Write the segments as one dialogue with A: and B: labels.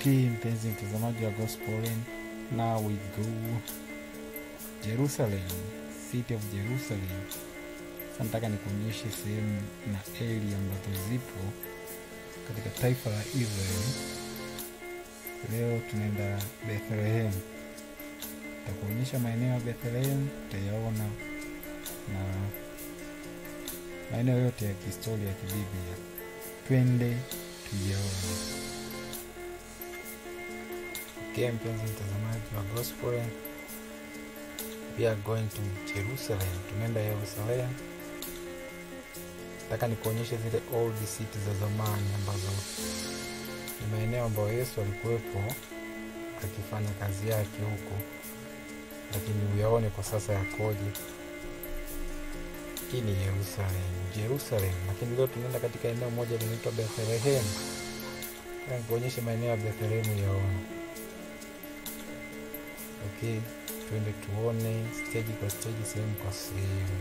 A: Okay, mpenzi mtazamaji wa Gospel, now we go Jerusalem, city of Jerusalem. Nataka nikuonyeshe sehemu na area ambazo zipo katika taifa la Israeli. Leo tunaenda Betherehemu. Nitakuonyesha maeneo ya Betherehemu, utayaona na maeneo yote ya kihistoria ya kibiblia. Twende tuyaone. Okay, mpenzi mtazamaji wa Gospel, we are going to Jerusalem. Tunaenda Yerusalemu. Nataka nikuonyeshe zile old cities za zamani ambazo ni maeneo ambayo Yesu alikuwepo akifanya kazi yake huko, lakini uyaone kwa sasa yakoje. Hii ni Jerusalem. Lakini leo tunaenda katika eneo moja linaloitwa Betherehemu. Nataka nikuonyeshe maeneo ya Betherehemu yaone. Okay, tuende tuone stage kwa stage, sehemu kwa sehemu.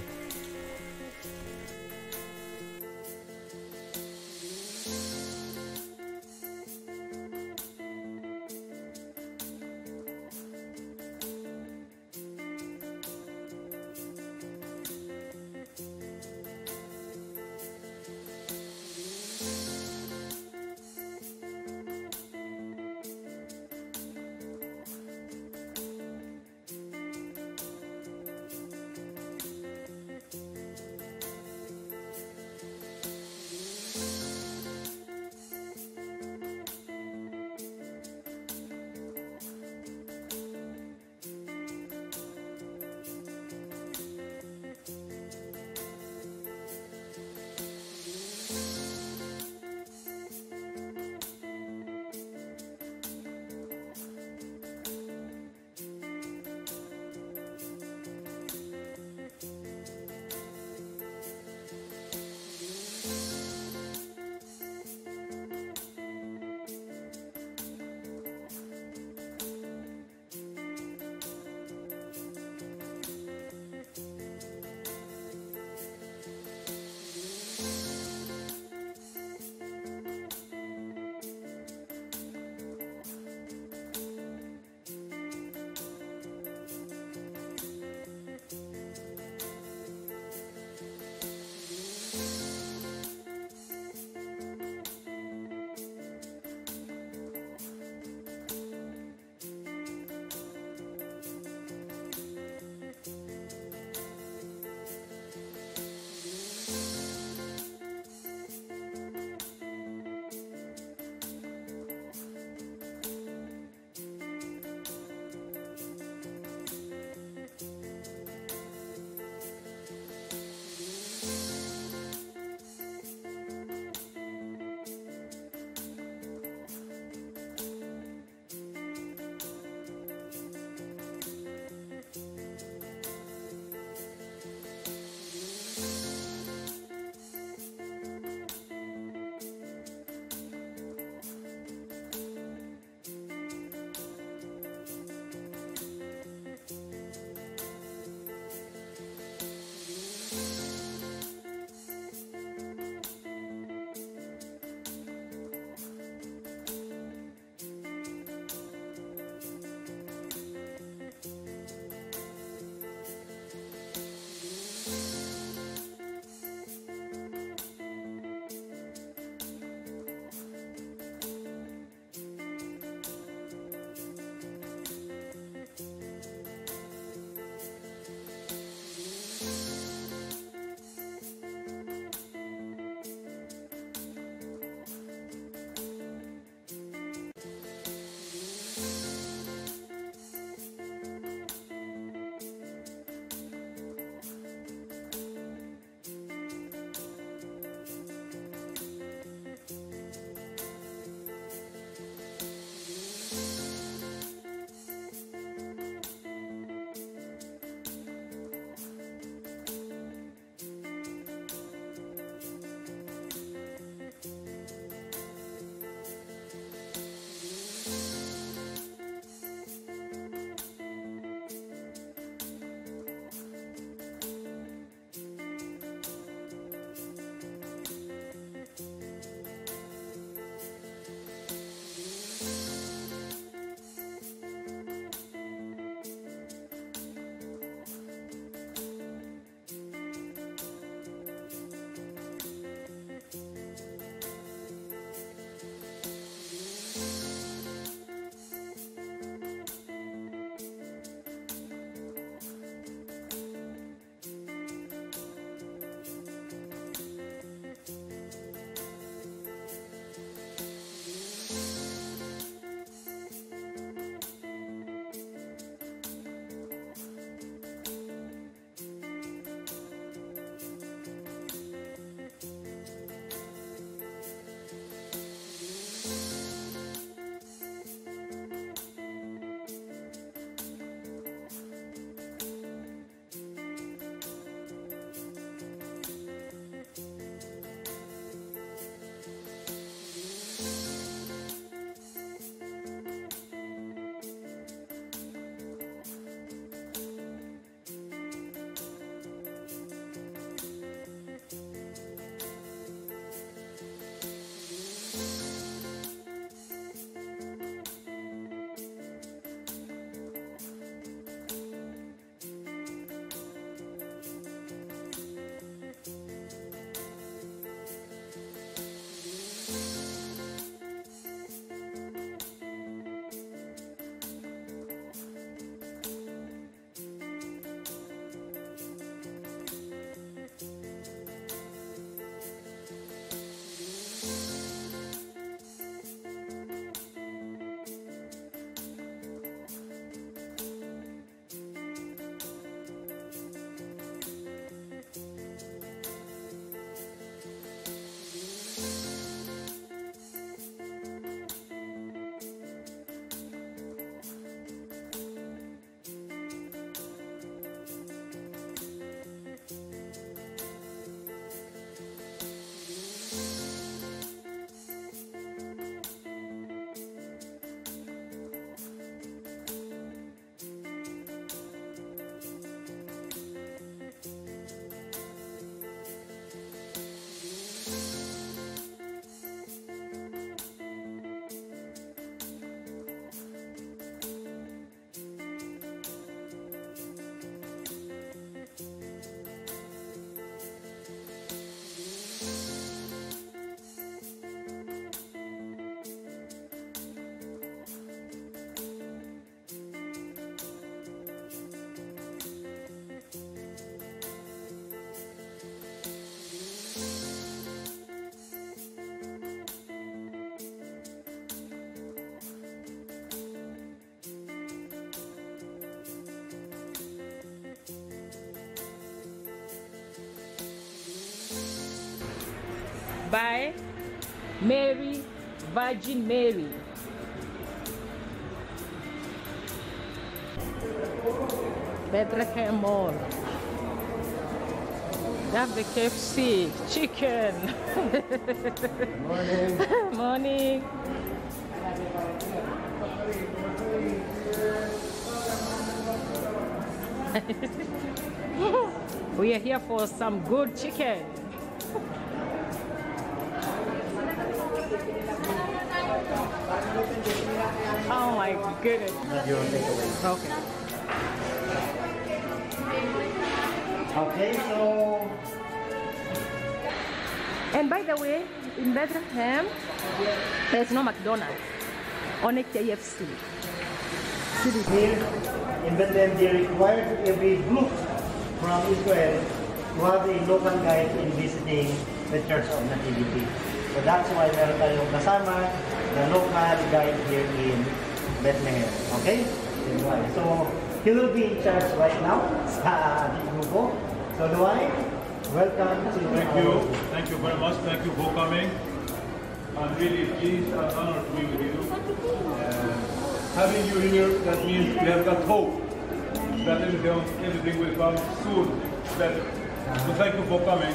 B: by Mary, Virgin Mary. Betherehemu Mall. They have the KFC, chicken.
C: Morning.
B: Morning. We are here for some good chicken. Oh my goodness. Okay.
C: Okay, so
B: And by the way, in Betherehemu, there's no McDonald's, only KFC.
C: here in Bethlehem, they required every group from Israel to have a local guide in visiting the Church of Nativity. So that's why meron tayong kasama the local guide here in Bethlehem. Okay? So he will be in charge right now sa ating grupo. So Luay, welcome to
D: Thank you very much. Thank you for coming. I'm really pleased and honored to be with you. Having you here, that means we have got hope that everything will come soon better. So thank you for coming,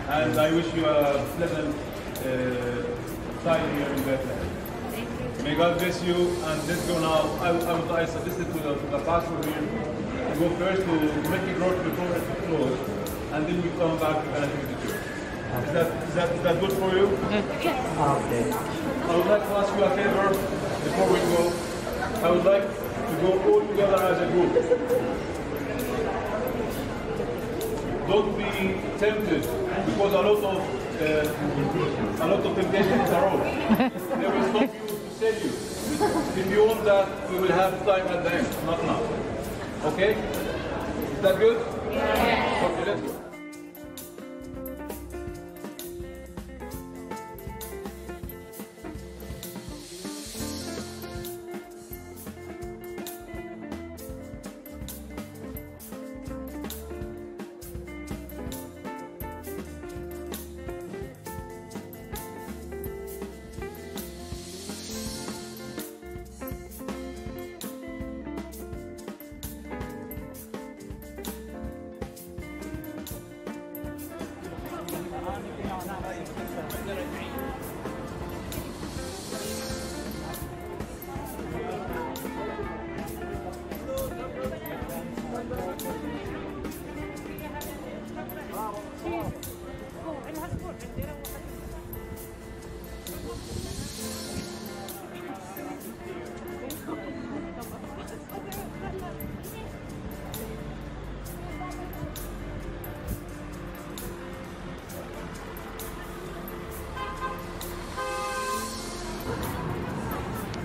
D: and I wish you a pleasant time here in Bethlehem. May God bless you, and let's go now. I suggested to the pastor here to go first to make it road before it close, and then we come back to the church. Is that good for you?
B: Yes.
C: Okay.
D: I would like to ask you a favor before we go. I would like to go all together as a group. Don't be tempted, because a lot of temptation is around. They will stop you to sell you. If you want that, we will have time at the end, not now. Okay? Is that good? Yeah. Okay, let's go.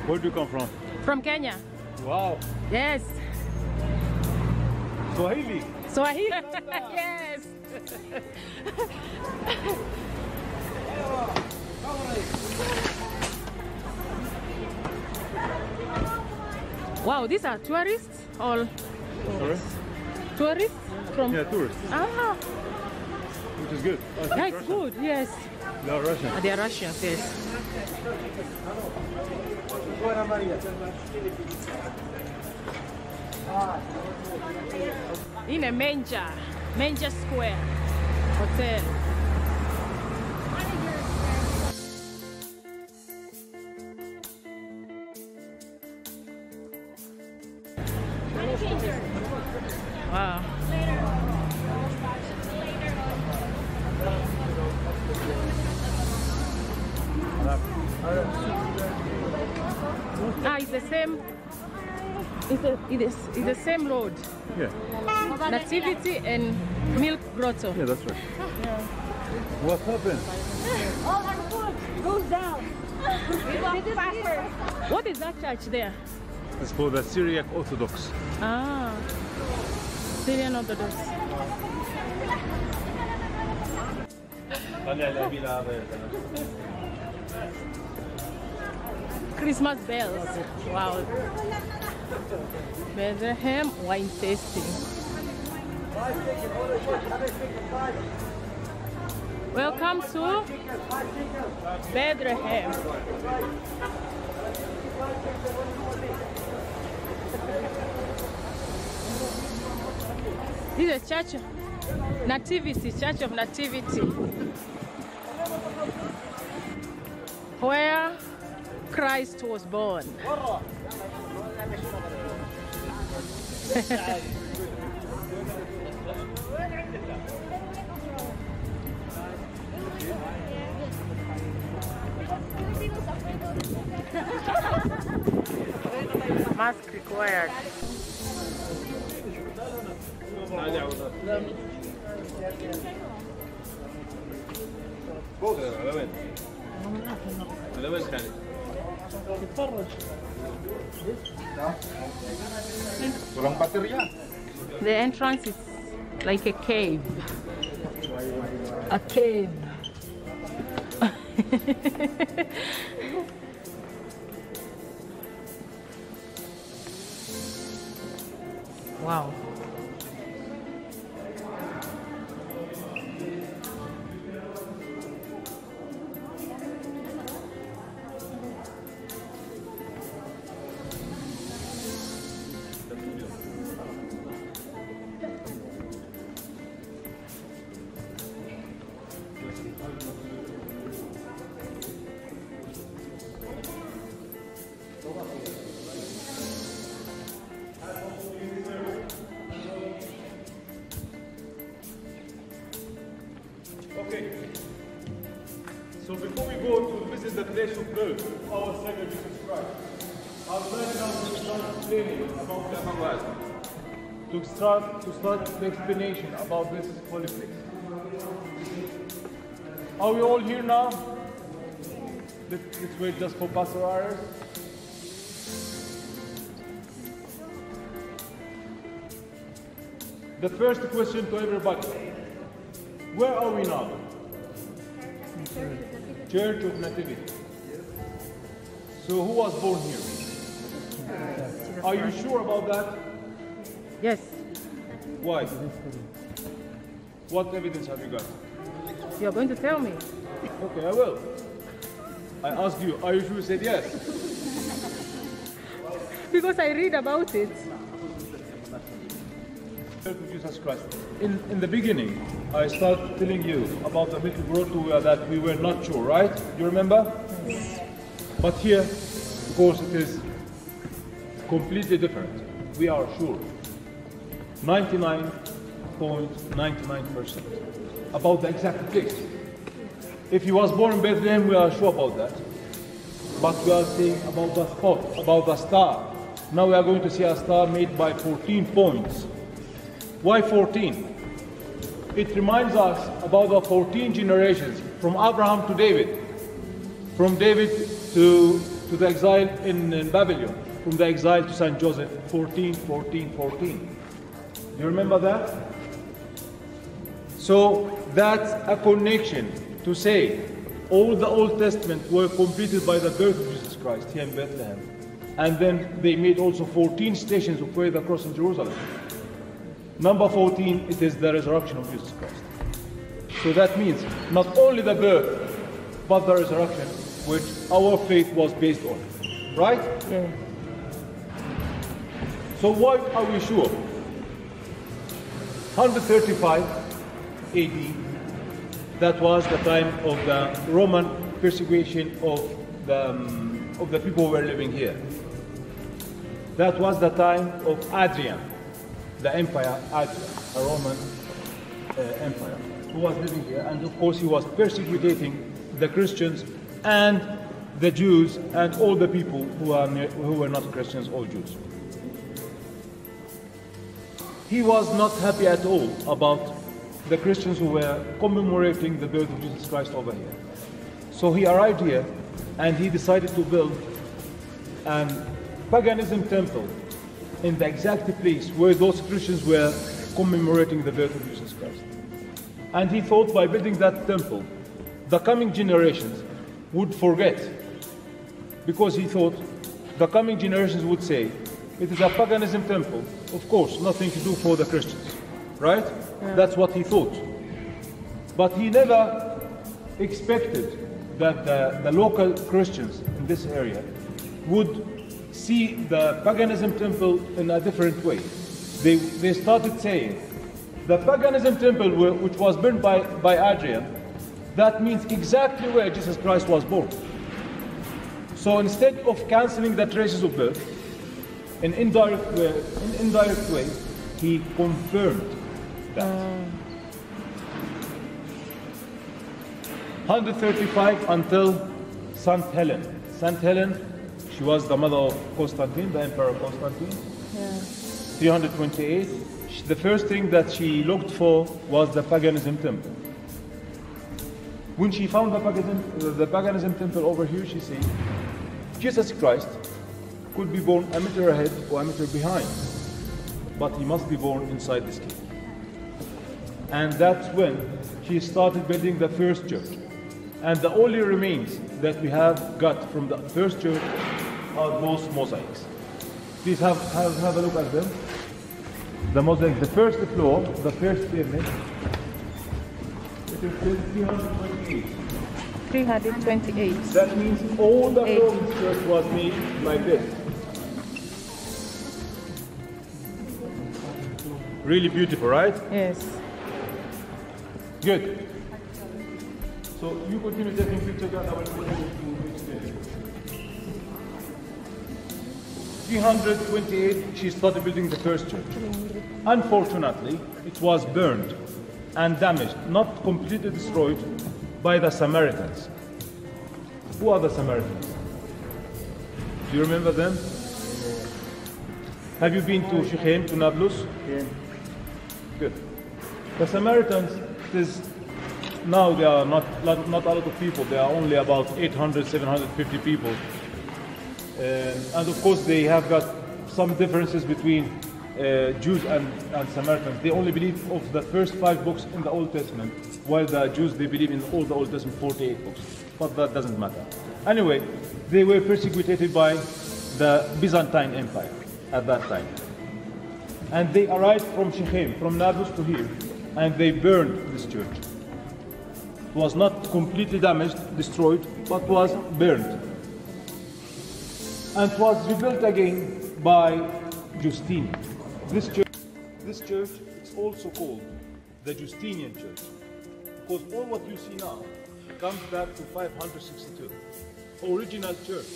D: Where do you come from?
B: From Kenya.
D: Wow.
B: Yes.
D: Swahili.
B: Swahili. Yes. Wow, these are tourists or
D: Sorry?
B: tourists from?
D: Yeah, tourists.
B: Ah,
D: Which is good.
B: that's good. Yes.
D: They are Russian.
B: They are Russians. Yes. In a manger square hotel. Wow. Ah, it's the same. It's the same road.
D: Yeah.
B: Nativity and Milk Grotto.
D: Yeah, that's right. What happened?
E: All our food goes down. We walk faster.
B: What is that church there?
D: It's for the Syriac Orthodox.
B: Ah, Syrian Orthodox. Christmas bells. Wow. Betherehemu wine tasting. Welcome to Betherehemu. This is a church of nativity, church of nativity, where Christ was born. Mask required. The entrance is like a cave. A cave. Wow.
D: Okay. So before we go to visit the place of birth of our Savior Jesus Christ, I would like now to start explaining about the Emmaus. To start the explanation about this holy place. Are we all here now? Let's wait just for Pastor Arias. The first question to everybody. Where are we now? Church of Nativity. So who was born here? Are you sure about that?
B: Yes.
D: Why? What evidence have you got?
B: You're going to tell me.
D: Okay, I will. I asked you, are you sure? You said yes.
B: Because I read about it.
D: Jesus Christ. In the beginning, I started telling you about the little grotto that we were not sure, right? You remember?
B: Yes.
D: But here, of course, it is completely different. We are sure. 99.99% about the exact place. If he was born in Bethlehem, we are sure about that. But we are saying about the spot, about the star. Now we are going to see a star made by 14 points. Why 14? It reminds us about the 14 generations from Abraham to David, from David to the exile in Babylon, from the exile to Saint Joseph, 14, 14, 14. You remember that? So that's a connection to say all the Old Testament were completed by the birth of Jesus Christ here in Bethlehem. And then they made also 14 stations of where the cross in Jerusalem. Number 14, it is the resurrection of Jesus Christ. So that means not only the birth, but the resurrection, which our faith was based on. Right?
B: Yeah.
D: So why are we sure? 135 AD, that was the time of the Roman persecution of the people who were living here. That was the time of Adrian, the empire Adrian, a Roman empire, who was living here, and of course he was persecuting the Christians and the Jews and all the people who were not Christians or Jews. He was not happy at all about the Christians who were commemorating the birth of Jesus Christ over here. So he arrived here and he decided to build a paganism temple in the exact place where those Christians were commemorating the birth of Jesus Christ. And he thought by building that temple, the coming generations would forget, because he thought the coming generations would say, it is a paganism temple, of course, nothing to do for the Christians, right? Yeah. That's what he thought. But he never expected that the local Christians in this area would see the paganism temple in a different way. They started saying, the paganism temple which was built by Adrian, that means exactly where Jesus Christ was born. So instead of cancelling the traces of birth, in indirect way, he confirmed that. 135 until Saint Helen. Saint Helen, she was the mother of Constantine, the Emperor Constantine. 328. The first thing that she looked for was the paganism temple. When she found the paganism temple over here, she said, Jesus Christ could be born a meter ahead or a meter behind, but he must be born inside this cave. And that's when she started building the first church. And the only remains that we have got from the first church are those mosaics. Please have a look at them. The mosaic, the first floor, the first pyramid, it is 328.
B: 328.
D: That means all the Roman church was made like this. Really beautiful, right?
B: Yes.
D: Good. So you continue taking pictures and I will put it to explain. 328, she started building the first church. Unfortunately, it was burned and damaged, not completely destroyed, by the Samaritans. Who are the Samaritans? Do you remember them? Have you been to Shechem, to Nablus?
C: Yeah.
D: Good. The Samaritans, now they are not a lot of people. There are only about 800, 750 people. And of course they have got some differences between Jews and Samaritans. They only believe of the first 5 books in the Old Testament, while the Jews, they believe in all the Old Testament 48 books. But that doesn't matter. Anyway, they were persecuted by the Byzantine Empire at that time. And they arrived from Shechem, from Nablus to here, and they burned this church. It was not completely damaged, destroyed, but was burned. And was rebuilt again by Justinian. This church is also called the Justinian Church, because all what you see now comes back to 562. Original church,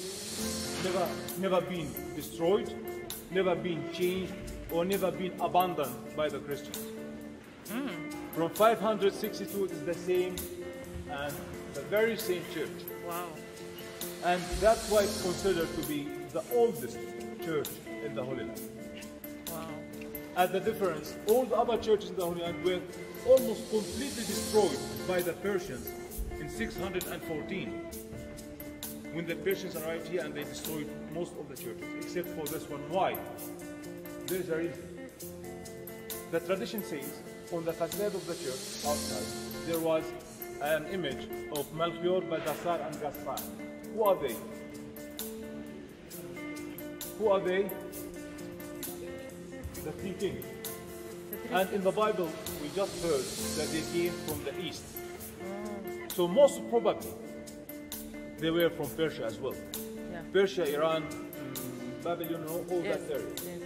D: never been destroyed, never been changed, or never been abandoned by the Christians. From 562 is the same, and the very same church.
B: Wow.
D: And that's why it's considered to be the oldest church in the Holy Land.
B: Wow.
D: And the difference, all the other churches in the Holy Land were almost completely destroyed by the Persians in 614. When the Persians arrived here and they destroyed most of the churches, except for this one. Why? There is a reason. The tradition says, on the facade of the church outside, there was an image of Melchior, Balthasar, and Gaspar. Who are they? Who are they? The 3 kings. And in the Bible, we just heard that they came from the east. So most probably, they were from Persia as well.
B: Yeah.
D: Persia, Iran, Babylon, all
B: Yes.
D: that area.
B: Yes.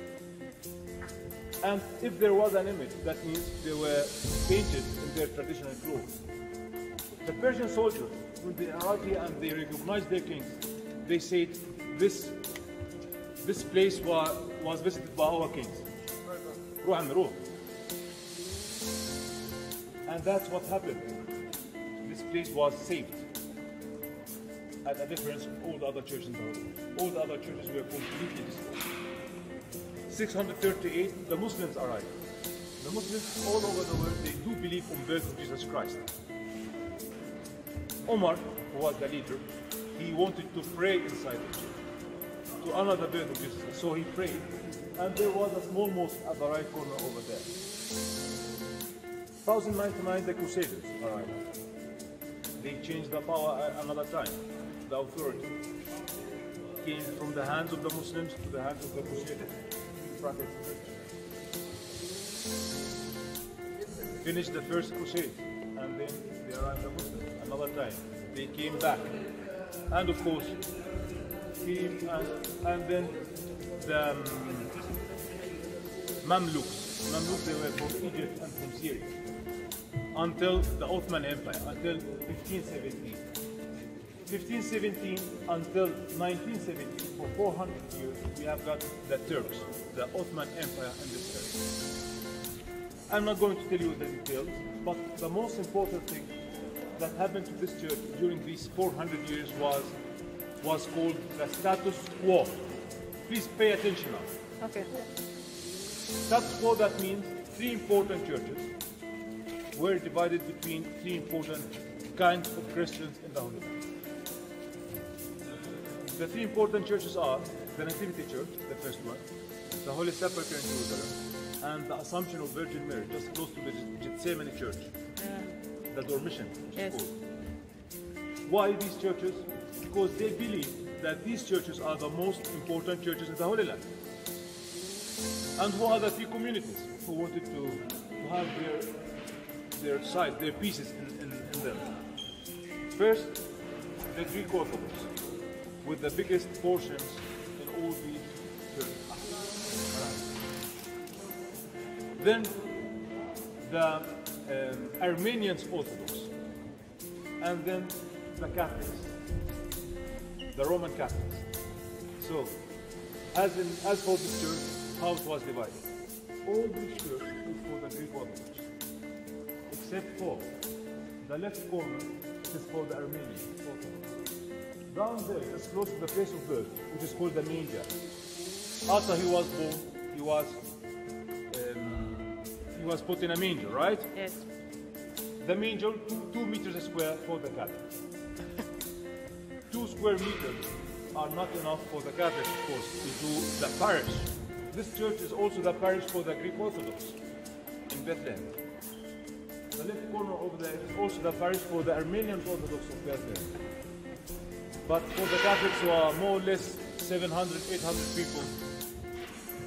D: And if there was an image, that means they were painted in their traditional clothes. The Persian soldiers, when they arrived here and they recognized their kings, they said, this place was visited by our kings. And that's what happened. This place was saved. At a difference of all the other churches in the world. All the other churches were completely destroyed. 638, the Muslims arrived. The Muslims all over the world, they do believe on the birth of Jesus Christ. Omar, who was the leader, he wanted to pray inside the church to honor the birth of Jesus. So he prayed, and there was a small mosque at the right corner over there. 1099, the Crusaders arrived. They changed the power another time. The authority came from the hands of the Muslims to the hands of the Crusaders. Finished the first crusade, and then they arrived the Muslims. another time. They came back. And of course, came and then the Mamluks. Mamluks, they were from Egypt and from Syria. Until the Ottoman Empire, until 1517. 1517 until 1917, for 400 years, we have got the Turks, the Ottoman Empire in this area. I'm not going to tell you the details, but the most important thing that happened to this church during these 400 years was called the status quo. Please pay attention now.
B: Okay.
D: Status quo, that means three important churches were divided between three important kinds of Christians in the Holy Land. The three important churches are the Nativity Church, the first one, the Holy Sepulchre in Jerusalem, and the Assumption of Virgin Mary, just close to the Gethsemane Church, the Dormition, which is called. Why these churches? Because they believe that these churches are the most important churches in the Holy Land. And who are the three communities who wanted to have their side, their pieces in them? First, the Greek Orthodox, with the biggest portions in all these churches. Then the Armenians Orthodox, and then the Catholics, the Roman Catholics. So, as for this church, how it was divided. All this church is for the Greek Orthodox, except for the left corner is for the Armenian Orthodox. Down there, just close to the place of birth, which is called the manger. After he was born, he was put in a manger, right?
B: Yes.
D: The manger, 2 meters square for the Catholics. 2 square meters are not enough for the Catholics, of course, to do the parish. This church is also the parish for the Greek Orthodox in Bethlehem. The left corner over there is also the parish for the Armenian Orthodox of Bethlehem. But for the Catholics, who are more or less 700, 800 people,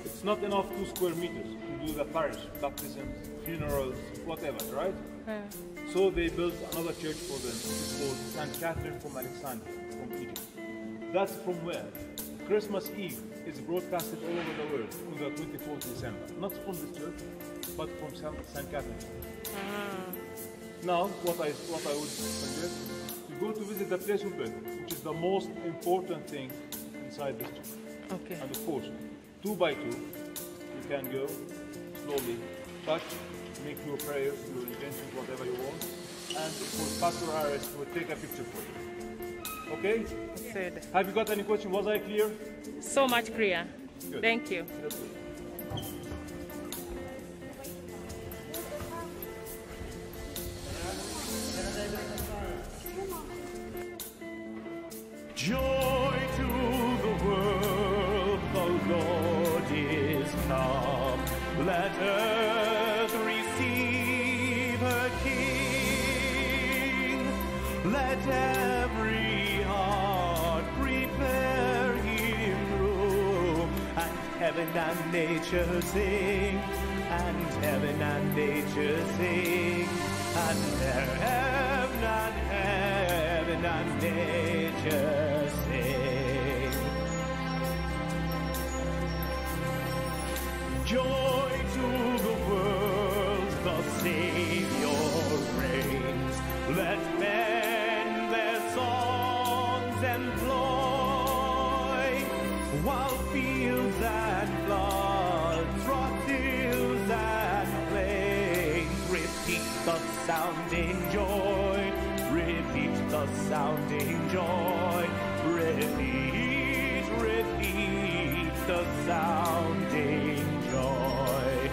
D: it's not enough 2 square meters to do the parish, baptisms, funerals, whatever, right? So they built another church for them. It's called St. Catherine from Alexandria, from Egypt. That's from where Christmas Eve is broadcasted all over the world on the 24th December. Not from this church, but from St. Catherine. Now, what I would suggest, to go to visit the place of birth, which is the most important thing inside this church.
B: Okay.
D: And of course, 2 by 2, you can go slowly, touch, make your prayers, your intentions, whatever you want, and of course, Pastor Harris will take a picture for you. Okay?
B: Good.
D: Have you got any question? Was I clear?
B: So much clear.
D: Good.
B: Thank you.
D: That's good.
F: Joy to the world, the Lord is come. Let earth receive her King. Let every heart prepare him room. And heaven and nature sing. And heaven and nature sing. And heaven and nature sing. Joy to the world, the Savior reigns. Let men their songs employ, while fields and floods, rock hills and plains repeat the sounding joy. Repeat the sounding joy. Repeat, repeat the sounding joy.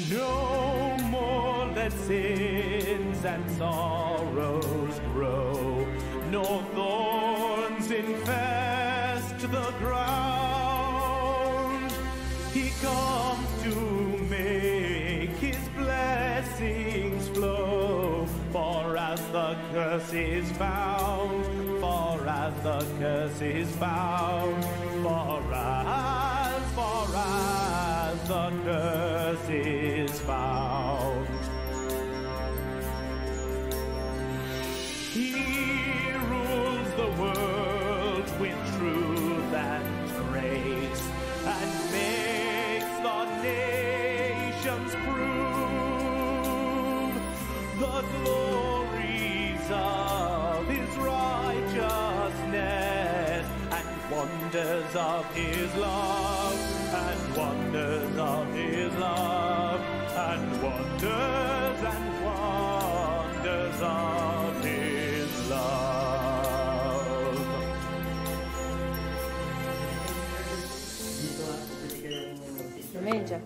F: No more let sins and sorrows grow, nor thorns infest the ground. He comes to make his blessings flow, for as the curse is found, for as the curse is found, for as the curse is found. wonders of his love, and wonders of his love, and wonders of his love.
B: Major.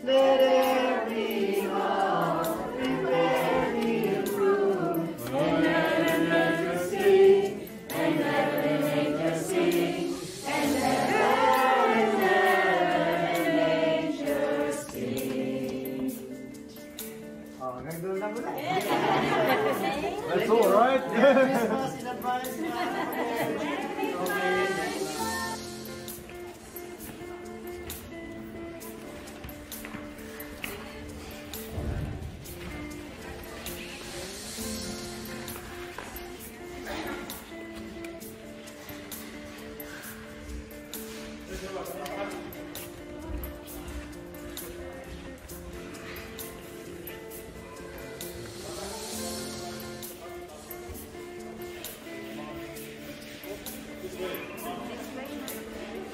C: Let every heart prepare me a room, and let nature sing, and let nature sing, and let nature sing.
D: That's all right.
C: Christmas in advance.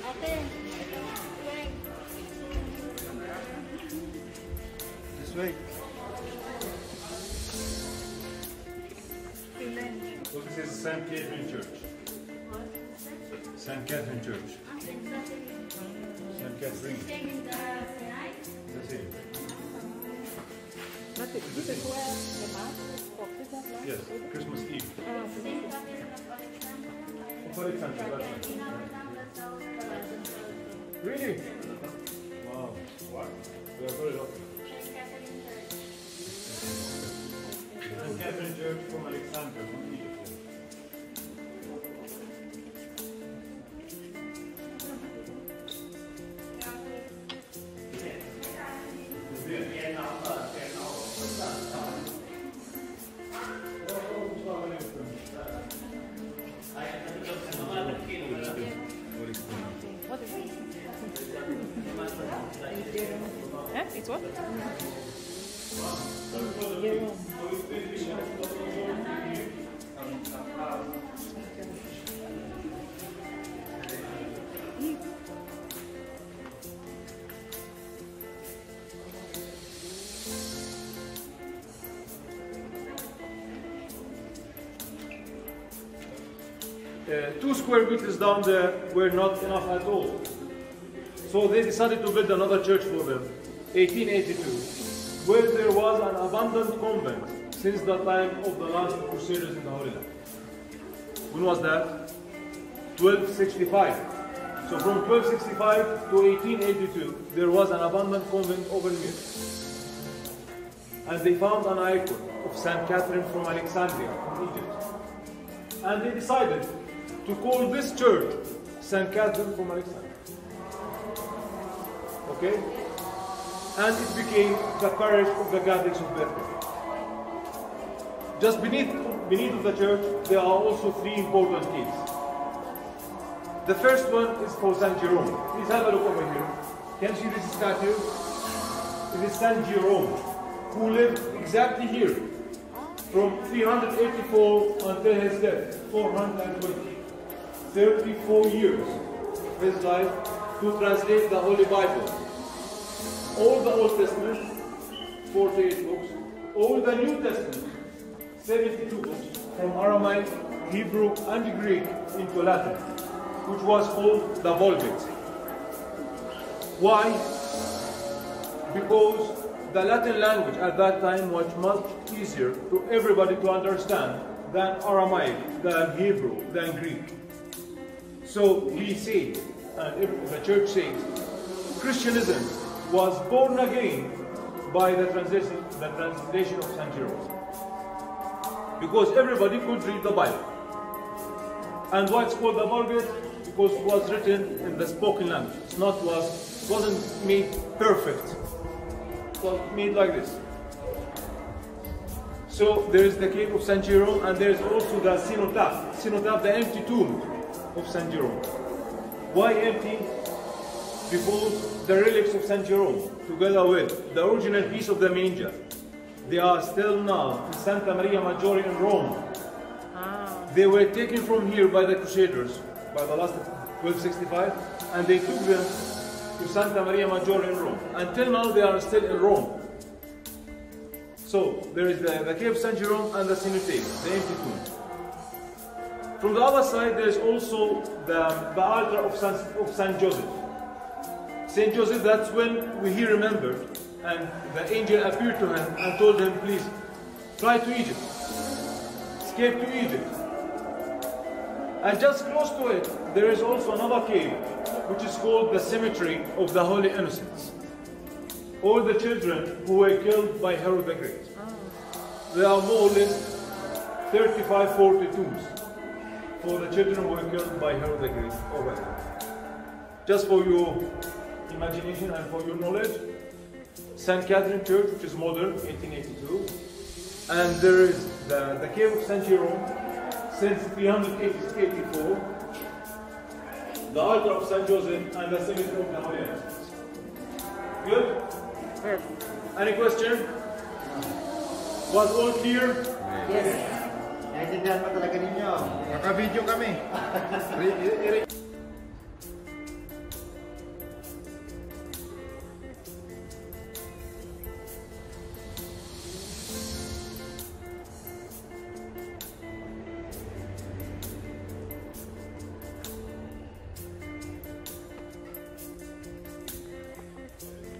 C: Okay.
D: This way. So this is St. Catherine Church. St. Catherine Church. St. Catherine. That's it.
B: This is where the mass for Christmas lights?
D: Yes, Christmas Eve. For example, that's it. Really? Wow. What? We are very lucky. St. Catherine Church from Alexandria, from Egypt.
B: What is it? Yeah, it's what?
D: Two square meters down there were not enough at all. So they decided to build another church for them, 1882, where there was an abandoned convent since the time of the last Crusaders in the Holy Land. When was that? 1265. So from 1265 to 1882, there was an abandoned convent over here. And they found an icon of St. Catherine from Alexandria, from Egypt. And they decided to call this church St. Catherine from Alexandria. Okay? And it became the parish of the Catholics of Betherehemu. Just beneath the church, there are also three important caves. The first one is for St. Jerome. Please have a look over here. Can you see this statue? It is St. Jerome, who lived exactly here from 384 until his death, 420. 34 years of his life to translate the Holy Bible. All the Old Testament, 48 books. All the New Testament, 72 books, from Aramaic, Hebrew, and Greek into Latin, which was called the Vulgate. Why? Because the Latin language at that time was much easier to everybody to understand than Aramaic, than Hebrew, than Greek. So we say, and the church says, Christianism was born again by the translation of St. Jerome. Because everybody could read the Bible. And what's called the Vulgate? because it was written in the spoken language. It's not wasn't made perfect. It was made like this. So there is the cave of Saint Jerome, and there is also the cenotaph. Cenotaph, the empty tomb of Saint Jerome. Why empty? Because the relics of Saint Jerome, together with the original piece of the manger, they are still now in Santa Maria Maggiore in Rome. They were taken from here by the Crusaders, by the last 1265, and they took them to Santa Maria Maggiore in Rome. Until now, they are still in Rome. So there is the cave of Saint Jerome and the cenotaph, the empty tomb. From the other side, there is also the altar of Saint Joseph. Saint Joseph, that's when he remembered, and the angel appeared to him and told him, please, fly to Egypt, escape to Egypt. And just close to it, there is also another cave, which is called the Cemetery of the Holy Innocents. All the children who were killed by Herod the Great. There are more or less 35, 40 tombs for the children who were killed by Herod the Great over there. Just for your imagination and for your knowledge, St. Catherine Church, which is modern, 1882, and there is the cave of Saint Jerome, since 384, the altar of Saint Joseph, and the cemetery of the Holy Innocents. Good?
B: Yes.
D: Any question? Was all clear?
B: Yes.
C: Naintindihan pa talaga ninyo.
A: Naka-video kami.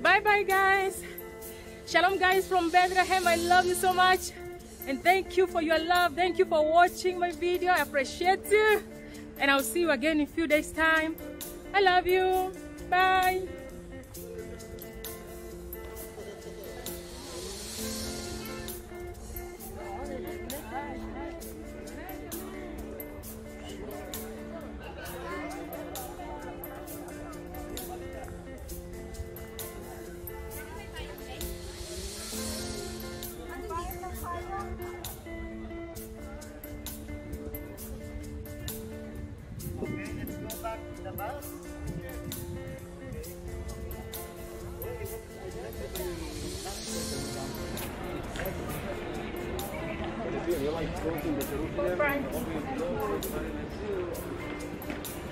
B: Bye bye guys. Shalom guys from Betherehemu. I love you so much. And thank you for your love. Thank you for watching my video. I appreciate you. And I'll see you again in a few days time. I love you. Bye.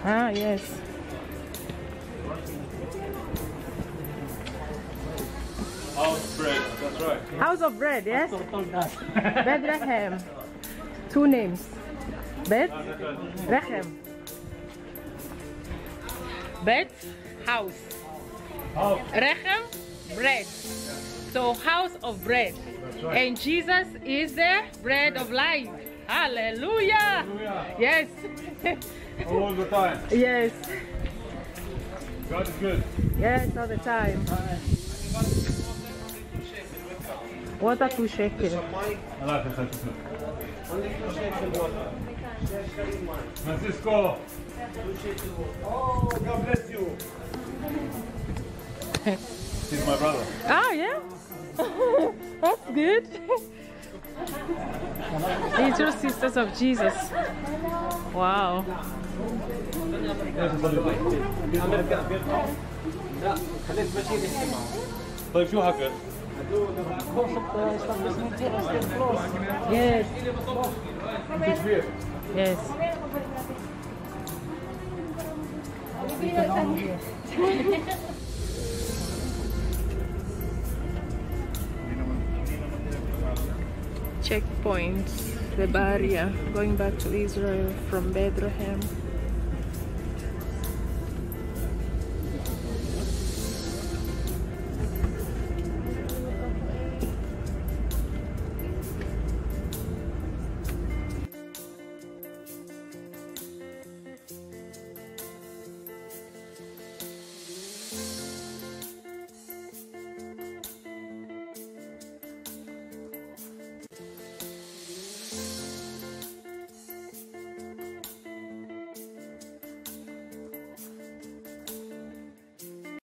B: Ah, yes.
D: House of bread, that's right.
B: House of bread, yes? Betherehemu. Two names. Betherehemu. Bet, house. Rechem, bread. So house of bread.
D: Right.
B: And Jesus is the bread of life. Hallelujah.
D: Hallelujah.
B: Yes.
D: All the time.
B: Yes.
D: God is good.
B: Yes, all the time. Water 2 shekels.
D: Allah Francisco. Oh, God bless you. He's my brother.
B: Ah, yeah? That's good. Little sisters of Jesus. Wow.
D: طيب شو حكى؟
B: Yes. Yes. Checkpoints, the barrier, going back to Israel from Betherehemu.